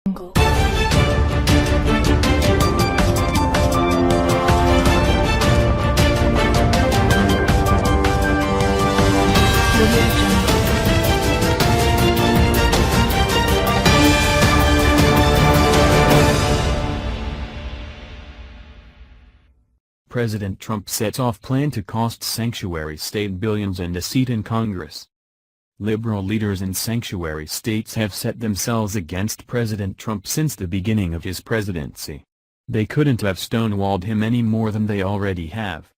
angle. President Trump sets off plan to cost sanctuary state billions and a seat in Congress. Liberal leaders in sanctuary states have set themselves against President Trump since the beginning of his presidency. They couldn't have stonewalled him any more than they already have.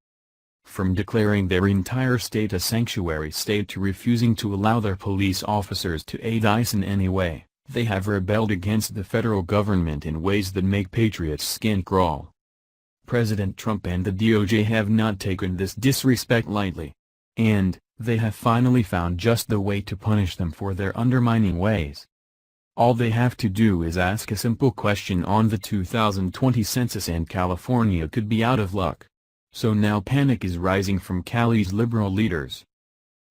From declaring their entire state a sanctuary state to refusing to allow their police officers to aid ICE in any way, they have rebelled against the federal government in ways that make patriots' skin crawl. President Trump and the DOJ have not taken this disrespect lightly. And they have finally found just the way to punish them for their undermining ways. All they have to do is ask a simple question on the 2020 census and California could be out of luck. So now panic is rising from Cali's liberal leaders.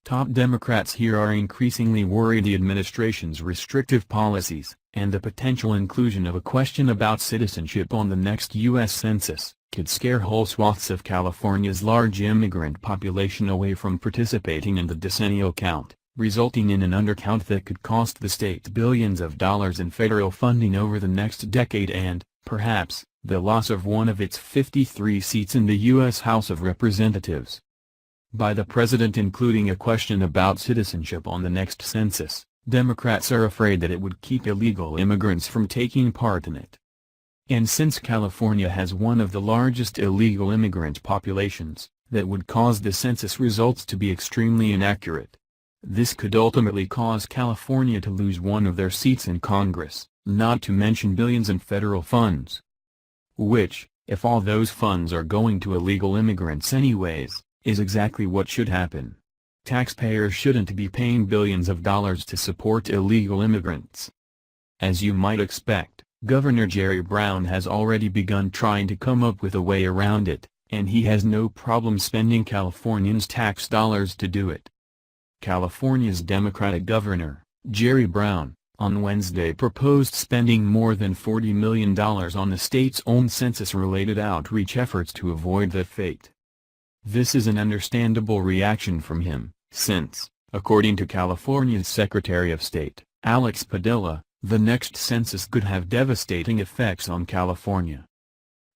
Top Democrats here are increasingly worried the administration's restrictive policies, and the potential inclusion of a question about citizenship on the next U.S. Census, could scare whole swaths of California's large immigrant population away from participating in the decennial count, resulting in an undercount that could cost the state billions of dollars in federal funding over the next decade and, perhaps, the loss of one of its 53 seats in the U.S. House of Representatives. By the president including a question about citizenship on the next census, Democrats are afraid that it would keep illegal immigrants from taking part in it. And since California has one of the largest illegal immigrant populations, that would cause the census results to be extremely inaccurate. This could ultimately cause California to lose one of their seats in Congress, not to mention billions in federal funds. Which, if all those funds are going to illegal immigrants anyways, is exactly what should happen. Taxpayers shouldn't be paying billions of dollars to support illegal immigrants. As you might expect, Governor Jerry Brown has already begun trying to come up with a way around it, and he has no problem spending Californians' tax dollars to do it. California's Democratic Governor, Jerry Brown, on Wednesday proposed spending more than $40 million on the state's own census-related outreach efforts to avoid that fate. This is an understandable reaction from him, since, according to California's Secretary of State, Alex Padilla, the next census could have devastating effects on California.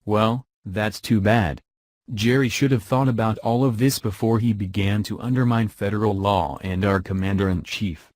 Well, that's too bad. Jerry should have thought about all of this before he began to undermine federal law and our commander-in-chief.